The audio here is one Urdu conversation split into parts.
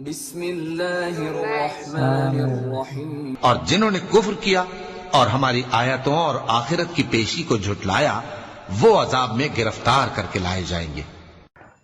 بسم اللہ الرحمن الرحیم۔ اور جنہوں نے کفر کیا اور ہماری آیتوں اور آخرت کی پیشی کو جھٹلایا وہ عذاب میں گرفتار کر کے لائے جائیں گے۔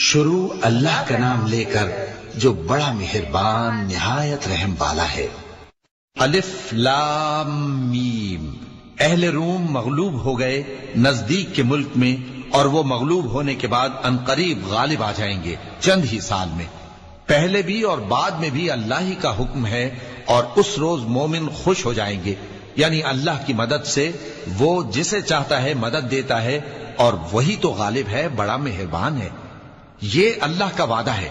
شروع اللہ کا نام لے کر جو بڑا مہربان نہایت رحم والا ہے۔ الف لام میم۔ اہل روم مغلوب ہو گئے نزدیک کے ملک میں، اور وہ مغلوب ہونے کے بعد عنقریب غالب آ جائیں گے چند ہی سال میں۔ پہلے بھی اور بعد میں بھی اللہ ہی کا حکم ہے، اور اس روز مومن خوش ہو جائیں گے، یعنی اللہ کی مدد سے وہ جسے چاہتا ہے مدد دیتا ہے، اور وہی تو غالب ہے، بڑا مہربان ہے۔ یہ اللہ کا وعدہ ہے۔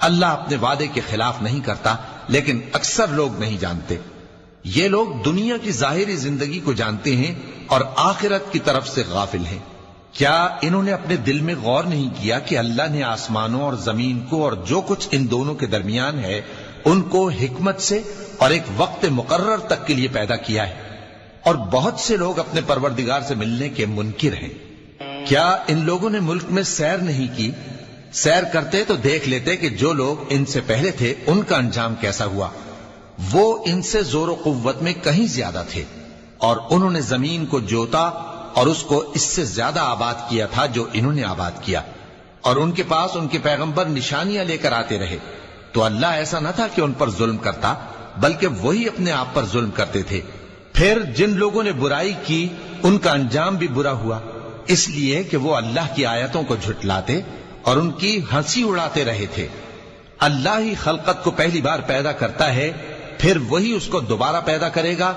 اللہ اپنے وعدے کے خلاف نہیں کرتا، لیکن اکثر لوگ نہیں جانتے۔ یہ لوگ دنیا کی ظاہری زندگی کو جانتے ہیں اور آخرت کی طرف سے غافل ہیں۔ کیا انہوں نے اپنے دل میں غور نہیں کیا کہ اللہ نے آسمانوں اور زمین کو اور جو کچھ ان دونوں کے درمیان ہے ان کو حکمت سے اور ایک وقت مقرر تک کے لیے پیدا کیا ہے، اور بہت سے لوگ اپنے پروردگار سے ملنے کے منکر ہیں۔ کیا ان لوگوں نے ملک میں سیر نہیں کی؟ سیر کرتے تو دیکھ لیتے کہ جو لوگ ان سے پہلے تھے ان کا انجام کیسا ہوا۔ وہ ان سے زور و قوت میں کہیں زیادہ تھے، اور انہوں نے زمین کو جوتا اور اس کو اس سے زیادہ آباد کیا تھا جو انہوں نے آباد کیا، اور ان کے پاس ان کے پیغمبر نشانیاں لے کر آتے رہے۔ تو اللہ ایسا نہ تھا کہ ان پر ظلم کرتا، بلکہ وہی اپنے آپ پر ظلم کرتے تھے۔ پھر جن لوگوں نے برائی کی ان کا انجام بھی برا ہوا، اس لیے کہ وہ اللہ کی آیتوں کو جھٹلاتے اور ان کی ہنسی اڑاتے رہے تھے۔ اللہ ہی خلقت کو پہلی بار پیدا کرتا ہے، پھر وہی اس کو دوبارہ پیدا کرے گا،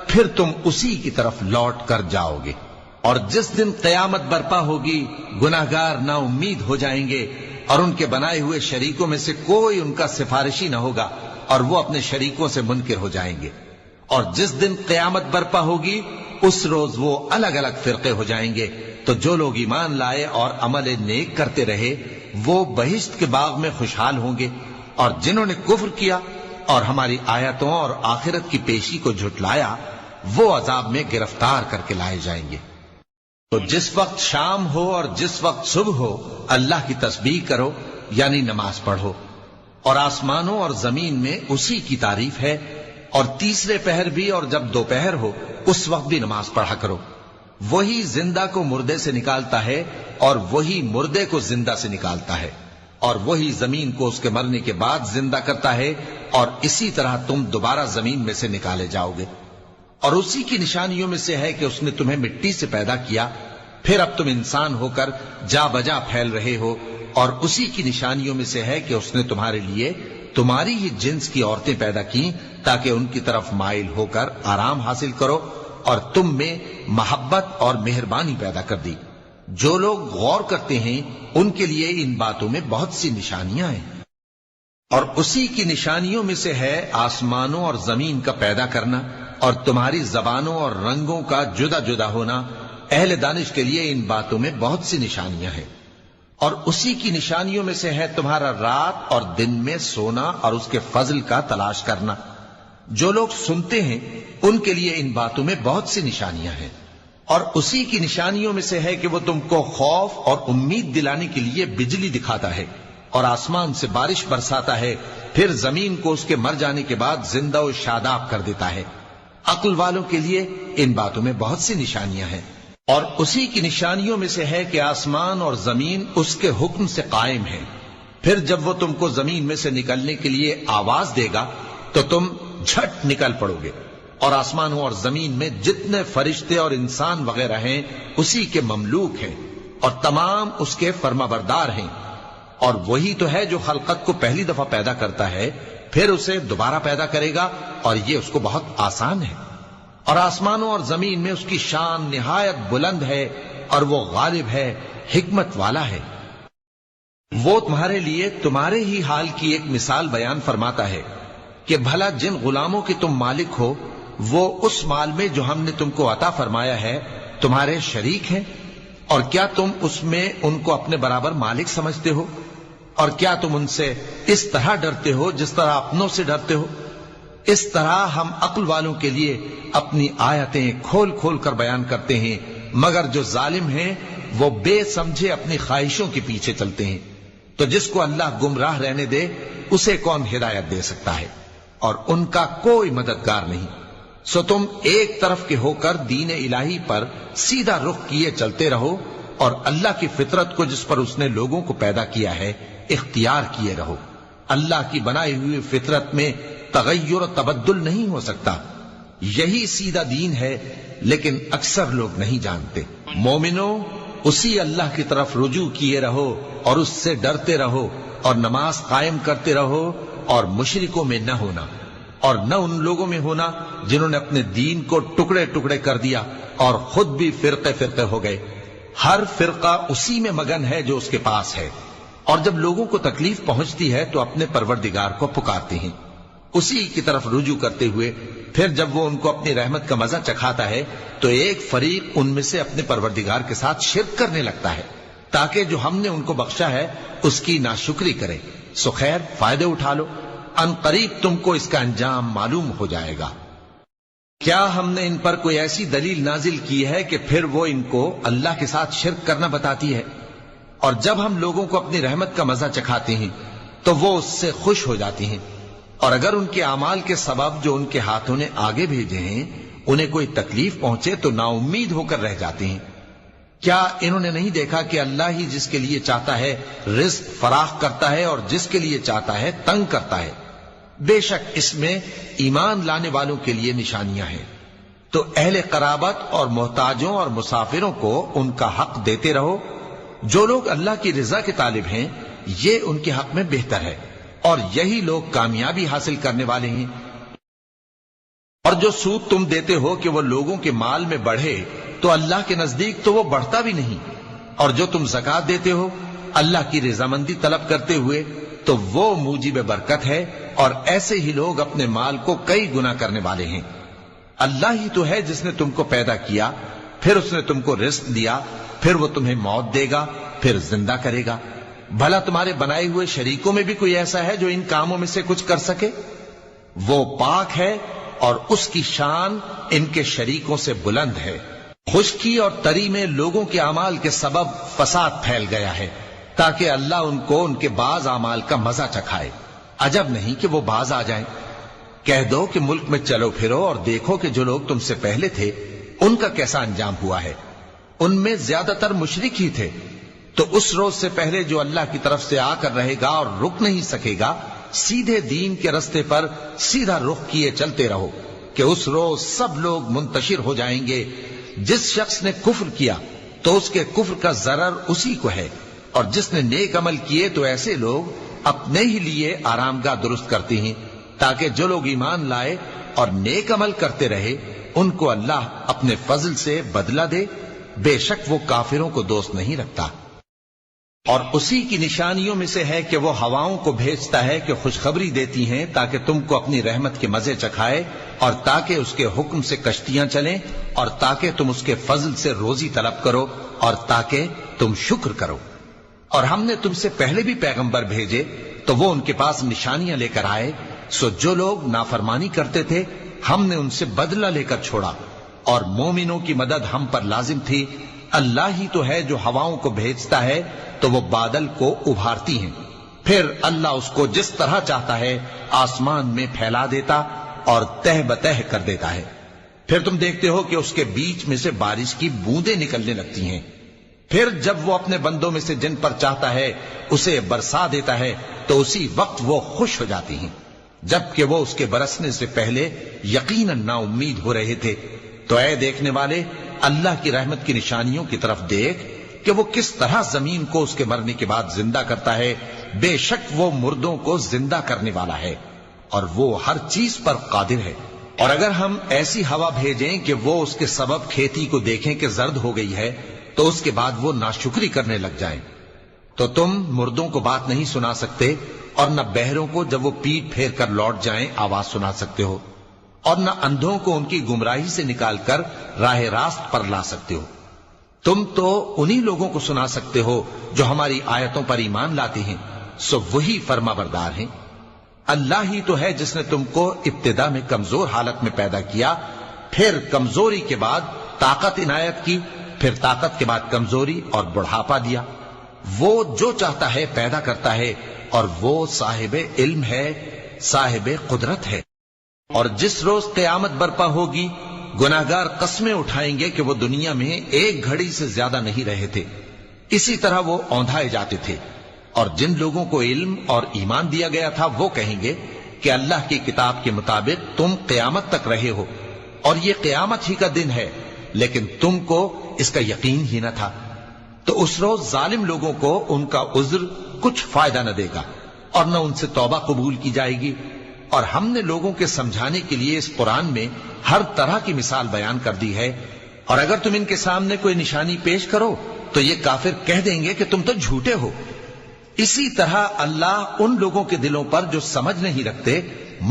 پھر تم اسی کی طرف لوٹ کر جاؤ گے۔ اور جس دن قیامت برپا ہوگی گناہگار نا امید ہو جائیں گے، اور ان کے بنائے ہوئے شریکوں میں سے کوئی ان کا سفارشی نہ ہوگا، اور وہ اپنے شریکوں سے منکر ہو جائیں گے۔ اور جس دن قیامت برپا ہوگی اس روز وہ الگ الگ فرقے ہو جائیں گے۔ تو جو لوگ ایمان لائے اور عمل نیک کرتے رہے وہ بہشت کے باغ میں خوشحال ہوں گے، اور جنہوں نے کفر کیا اور ہماری آیتوں اور آخرت کی پیشی کو جھٹلایا وہ عذاب میں گرفتار کر کے لائے جائیں گے۔ تو جس وقت شام ہو اور جس وقت صبح ہو اللہ کی تسبیح کرو، یعنی نماز پڑھو، اور آسمانوں اور زمین میں اسی کی تعریف ہے، اور تیسرے پہر بھی اور جب دوپہر ہو اس وقت بھی نماز پڑھا کرو۔ وہی زندہ کو مردے سے نکالتا ہے اور وہی مردے کو زندہ سے نکالتا ہے، اور وہی زمین کو اس کے مرنے کے بعد زندہ کرتا ہے، اور اسی طرح تم دوبارہ زمین میں سے نکالے جاؤ گے۔ اور اسی کی نشانیوں میں سے ہے کہ اس نے تمہیں مٹی سے پیدا کیا، پھر اب تم انسان ہو کر جا بجا پھیل رہے ہو، اور اسی کی نشانیوں میں سے ہے کہ اس نے تمہارے لیے تمہاری ہی جنس کی عورتیں پیدا کی تاکہ ان کی طرف مائل ہو کر آرام حاصل کرو، اور تم میں محبت اور مہربانی پیدا کر دی۔ جو لوگ غور کرتے ہیں ان کے لیے ان باتوں میں بہت سی نشانیاں ہیں۔ اور اسی کی نشانیوں میں سے ہے آسمانوں اور زمین کا پیدا کرنا، اور تمہاری زبانوں اور رنگوں کا جدا جدا ہونا۔ اہل دانش کے لیے ان باتوں میں بہت سی نشانیاں ہیں۔ اور اسی کی نشانیوں میں سے ہے تمہارا رات اور دن میں سونا اور اس کے فضل کا تلاش کرنا۔ جو لوگ سنتے ہیں ان کے لیے ان باتوں میں بہت سی نشانیاں ہیں۔ اور اسی کی نشانیوں میں سے ہے کہ وہ تم کو خوف اور امید دلانے کے لیے بجلی دکھاتا ہے، اور آسمان سے بارش برساتا ہے، پھر زمین کو اس کے مر جانے کے بعد زندہ و شاداب کر دیتا ہے۔ عقل والوں کے لیے ان باتوں میں بہت سی نشانیاں ہیں۔ اور اسی کی نشانیوں میں سے ہے کہ آسمان اور زمین اس کے حکم سے قائم ہیں، پھر جب وہ تم کو زمین میں سے نکلنے کے لیے آواز دے گا تو تم جھٹ نکل پڑو گے۔ اور آسمانوں اور زمین میں جتنے فرشتے اور انسان وغیرہ ہیں اسی کے مملوک ہیں، اور تمام اس کے فرما بردار ہیں۔ اور وہی تو ہے جو خلقت کو پہلی دفعہ پیدا کرتا ہے، پھر اسے دوبارہ پیدا کرے گا، اور یہ اس کو بہت آسان ہے۔ اور آسمانوں اور زمین میں اس کی شان نہایت بلند ہے، اور وہ غالب ہے، حکمت والا ہے۔ وہ تمہارے لیے تمہارے ہی حال کی ایک مثال بیان فرماتا ہے کہ بھلا جن غلاموں کے تم مالک ہو وہ اس مال میں جو ہم نے تم کو عطا فرمایا ہے تمہارے شریک ہیں، اور کیا تم اس میں ان کو اپنے برابر مالک سمجھتے ہو؟ اور کیا تم ان سے اس طرح ڈرتے ہو جس طرح اپنوں سے ڈرتے ہو؟ اس طرح ہم عقل والوں کے لیے اپنی آیتیں کھول کھول کر بیان کرتے ہیں، مگر جو ظالم ہیں وہ بے سمجھے اپنی خواہشوں کے پیچھے چلتے ہیں۔ تو جس کو اللہ گمراہ رہنے دے اسے کون ہدایت دے سکتا ہے، اور ان کا کوئی مددگار نہیں۔ سو تم ایک طرف کے ہو کر دین الہی پر سیدھا رخ کیے چلتے رہو، اور اللہ کی فطرت کو جس پر اس نے لوگوں کو پیدا کیا ہے اختیار کیے رہو۔ اللہ کی بنائی ہوئی فطرت میں تغیر و تبدل نہیں ہو سکتا، یہی سیدھا دین ہے، لیکن اکثر لوگ نہیں جانتے۔ مومنو، اسی اللہ کی طرف رجوع کیے رہو اور اس سے ڈرتے رہو، اور نماز قائم کرتے رہو، اور مشرکوں میں نہ ہونا، اور نہ ان لوگوں میں ہونا جنہوں نے اپنے دین کو ٹکڑے ٹکڑے کر دیا اور خود بھی فرقے فرقے ہو گئے۔ ہر فرقہ اسی میں مگن ہے جو اس کے پاس ہے، اور جب لوگوں کو تکلیف پہنچتی ہے تو اپنے پروردگار کو پکارتے ہیں، اسی کی طرف رجوع کرتے ہوئے۔ پھر جب وہ ان کو اپنی رحمت کا مزہ چکھاتا ہے تو ایک فریق ان میں سے اپنے پروردگار کے ساتھ شرک کرنے لگتا ہے، تاکہ جو ہم نے ان کو بخشا ہے اس کی ناشکری کرے۔ سو خیر، فائدے اٹھا لو، ان قریب تم کو اس کا انجام معلوم ہو جائے گا۔ کیا ہم نے ان پر کوئی ایسی دلیل نازل کی ہے کہ پھر وہ ان کو اللہ کے ساتھ شرک کرنا بتاتی ہے؟ اور جب ہم لوگوں کو اپنی رحمت کا مزہ چکھاتے ہیں تو وہ اس سے خوش ہو جاتی ہیں، اور اگر ان کے اعمال کے سبب جو ان کے ہاتھوں نے آگے بھیجے ہیں انہیں کوئی تکلیف پہنچے تو نا امید ہو کر رہ جاتے ہیں۔ کیا انہوں نے نہیں دیکھا کہ اللہ ہی جس کے لیے چاہتا ہے رزق فراخ کرتا ہے اور جس کے لیے چاہتا ہے تنگ کرتا ہے؟ بے شک اس میں ایمان لانے والوں کے لیے نشانیاں ہیں۔ تو اہل قرابت اور محتاجوں اور مسافروں کو ان کا حق دیتے رہو۔ جو لوگ اللہ کی رضا کے طالب ہیں یہ ان کے حق میں بہتر ہے، اور یہی لوگ کامیابی حاصل کرنے والے ہیں۔ اور جو سود تم دیتے ہو کہ وہ لوگوں کے مال میں بڑھے تو اللہ کے نزدیک تو وہ بڑھتا بھی نہیں، اور جو تم زکوٰۃ دیتے ہو اللہ کی رضامندی طلب کرتے ہوئے تو وہ موجب برکت ہے، اور ایسے ہی لوگ اپنے مال کو کئی گنا کرنے والے ہیں۔ اللہ ہی تو ہے جس نے تم کو پیدا کیا، پھر اس نے تم کو رزق دیا، پھر وہ تمہیں موت دے گا، پھر زندہ کرے گا۔ بھلا تمہارے بنائے ہوئے شریکوں میں بھی کوئی ایسا ہے جو ان کاموں میں سے کچھ کر سکے؟ وہ پاک ہے اور اس کی شان ان کے شریکوں سے بلند ہے۔ خشکی اور تری میں لوگوں کے اعمال کے سبب فساد پھیل گیا ہے، تاکہ اللہ ان کو ان کے بعض اعمال کا مزہ چکھائے۔ عجب نہیں کہ وہ باز آ جائیں۔ کہہ دو کہ ملک میں چلو پھرو اور دیکھو کہ جو لوگ تم سے پہلے تھے ان کا کیسا انجام ہوا ہے۔ ان میں زیادہ تر مشرک ہی تھے۔ تو اس روز سے پہلے جو اللہ کی طرف سے آ کر رہے گا اور رک نہیں سکے گا، سیدھے دین کے رستے پر سیدھا رخ کیے چلتے رہو، کہ اس روز سب لوگ منتشر ہو جائیں گے۔ جس شخص نے کفر کیا تو اس کے کفر کا ضرر اسی کو ہے، اور جس نے نیک عمل کیے تو ایسے لوگ اپنے ہی لیے آرام گاہ درست کرتے ہیں، تاکہ جو لوگ ایمان لائے اور نیک عمل کرتے رہے ان کو اللہ اپنے فضل سے بدلہ دے۔ بے شک وہ کافروں کو دوست نہیں رکھتا۔ اور اسی کی نشانیوں میں سے ہے کہ وہ ہواؤں کو بھیجتا ہے کہ خوشخبری دیتی ہیں تاکہ تم کو اپنی رحمت کے مزے چکھائے، اور تاکہ اس کے حکم سے کشتیاں چلیں، اور تاکہ تم اس کے فضل سے روزی طلب کرو، اور تاکہ تم شکر کرو۔ اور ہم نے تم سے پہلے بھی پیغمبر بھیجے تو وہ ان کے پاس نشانیاں لے کر آئے، سو جو لوگ نافرمانی کرتے تھے ہم نے ان سے بدلہ لے کر چھوڑا، اور مومنوں کی مدد ہم پر لازم تھی۔ اللہ ہی تو ہے جو ہواؤں کو بھیجتا ہے تو وہ بادل کو ابھارتی ہیں، پھر اللہ اس کو جس طرح چاہتا ہے آسمان میں پھیلا دیتا اور تہ بتہ کر دیتا ہے۔ پھر تم دیکھتے ہو کہ اس کے بیچ میں سے بارش کی بوندیں نکلنے لگتی ہیں، پھر جب وہ اپنے بندوں میں سے جن پر چاہتا ہے اسے برسا دیتا ہے تو اسی وقت وہ خوش ہو جاتی ہیں، جبکہ وہ اس کے برسنے سے پہلے یقیناً نا امید ہو رہے تھے۔ تو اے دیکھنے والے، اللہ کی رحمت کی نشانیوں کی طرف دیکھ کہ وہ کس طرح زمین کو اس کے مرنے کے بعد زندہ کرتا ہے۔ بے شک وہ مردوں کو زندہ کرنے والا ہے، اور وہ ہر چیز پر قادر ہے۔ اور اگر ہم ایسی ہوا بھیجیں کہ وہ اس کے سبب کھیتی کو دیکھیں کہ زرد ہو گئی ہے تو اس کے بعد وہ ناشکری کرنے لگ جائیں، تو تم مردوں کو بات نہیں سنا سکتے اور نہ بہروں کو جب وہ پیٹ پھیر کر لوٹ جائیں آواز سنا سکتے ہو، اور نہ اندھوں کو ان کی گمراہی سے نکال کر راہ راست پر لا سکتے ہو۔ تم تو انہی لوگوں کو سنا سکتے ہو جو ہماری آیتوں پر ایمان لاتے ہیں، سو وہی فرما بردار ہیں۔ اللہ ہی تو ہے جس نے تم کو ابتدا میں کمزور حالت میں پیدا کیا، پھر کمزوری کے بعد طاقت عنایت کی، پھر طاقت کے بعد کمزوری اور بڑھاپا دیا۔ وہ جو چاہتا ہے پیدا کرتا ہے، اور وہ صاحب علم ہے، صاحب قدرت ہے۔ اور جس روز قیامت برپا ہوگی، گناہگار قسمیں اٹھائیں گے کہ وہ دنیا میں ایک گھڑی سے زیادہ نہیں رہے تھے، اسی طرح وہ اوندھائے جاتے تھے۔ اور جن لوگوں کو علم اور ایمان دیا گیا تھا وہ کہیں گے کہ اللہ کی کتاب کے مطابق تم قیامت تک رہے ہو، اور یہ قیامت ہی کا دن ہے، لیکن تم کو اس کا یقین ہی نہ تھا۔ تو اس روز ظالم لوگوں کو ان کا عذر کچھ فائدہ نہ دے گا، اور نہ ان سے توبہ قبول کی جائے گی۔ اور ہم نے لوگوں کے سمجھانے کے لیے اس قرآن میں ہر طرح کی مثال بیان کر دی ہے، اور اگر تم ان کے سامنے کوئی نشانی پیش کرو تو یہ کافر کہہ دیں گے کہ تم تو جھوٹے ہو۔ اسی طرح اللہ ان لوگوں کے دلوں پر جو سمجھ نہیں رکھتے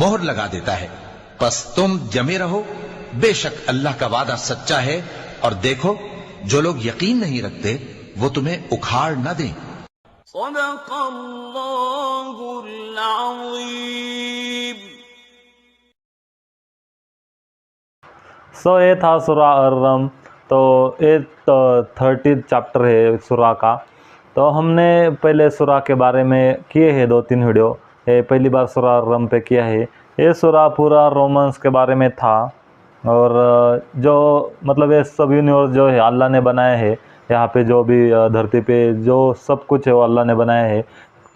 مہر لگا دیتا ہے۔ پس تم جمے رہو، بے شک اللہ کا وعدہ سچا ہے، اور دیکھو جو لوگ یقین نہیں رکھتے وہ تمہیں اکھاڑ نہ دیں۔ صدق اللہ العظیم۔ سو یہ تھا سورہ الرم۔ تو یہ 30 چیپٹر ہے سورہ کا۔ تو ہم نے پہلے سورہ کے بارے میں کیے ہیں 2-3 ویڈیو، یہ پہلی بار سورہ الرم پہ کیا ہے۔ یہ سورہ پورا رومنس کے بارے میں تھا، اور جو مطلب یہ سب یونیورس جو ہے اللہ نے بنایا ہے، یہاں پہ جو بھی دھرتی پہ جو سب کچھ ہے وہ اللہ نے بنایا ہے۔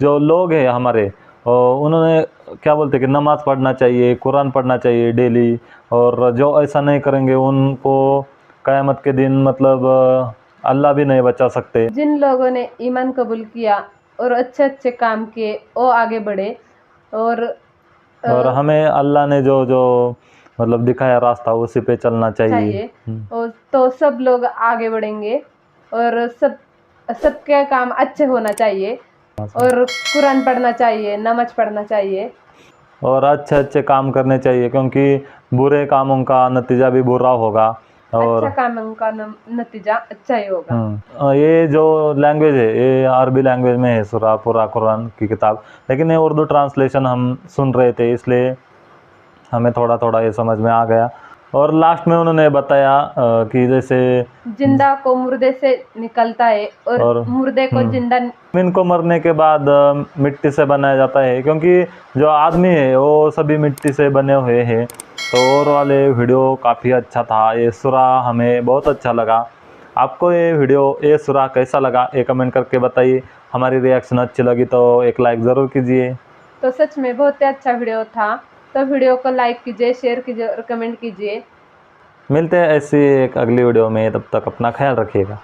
جو لوگ ہیں ہمارے، انہوں نے کیا بولتے کہ نماز پڑھنا چاہیے، قرآن پڑھنا چاہیے ڈیلی، اور جو ایسا نہیں کریں گے ان کو قیامت کے دن مطلب اللہ بھی نہیں بچا سکتے۔ جن لوگوں نے ایمان قبول کیا اور اچھے اچھے کام کیے وہ آگے بڑھے، اور ہمیں اللہ نے جو جو مطلب دکھایا راستہ اسی پہ چلنا چاہیے۔ اور تو سب لوگ آگے بڑھیں گے، اور سب کے کام اچھے ہونا چاہیے، اور قرآن پڑھنا چاہیے، نماز پڑھنا چاہیے، اور اچھے اچھے کام کرنے چاہیے، کیونکہ برے کاموں کا نتیجہ بھی برا ہوگا، اور اچھا کاموں کا نتیجہ اچھا ہی ہوگا۔ یہ جو لینگویج ہے یہ عربی لینگویج میں ہے سورہ پورا قرآن کی کتاب، لیکن یہ اردو ٹرانسلیشن ہم سن رہے تھے اس لیے ہمیں تھوڑا تھوڑا یہ سمجھ میں آ گیا۔ اور لاسٹ میں انہوں نے بتایا کہ جیسے زندہ کو مردے سے نکلتا ہے، اور مردے کو زندہ۔ ان کو مرنے کے بعد مٹی سے بنایا جاتا ہے، کیونکہ جو آدمی ہے وہ سبھی مٹی سے بنے ہوئے ہیں۔ تو اور والے ویڈیو کافی اچھا تھا، یہ سورہ ہمیں بہت اچھا لگا۔ آپ کو یہ ویڈیو یہ سورہ کیسا لگا یہ کمنٹ کر کے بتائیے۔ ہماری ریئیکشن اچھی لگی تو ایک لائک ضرور کیجیے۔ تو سچ میں بہت ہی اچھا ویڈیو تھا، تو ویڈیو کو لائک کیجیے، شیئر کیجیے اور کمنٹ کیجیے۔ ملتے ہیں ایسی ایک اگلی ویڈیو میں، تب تک اپنا خیال رکھیے گا۔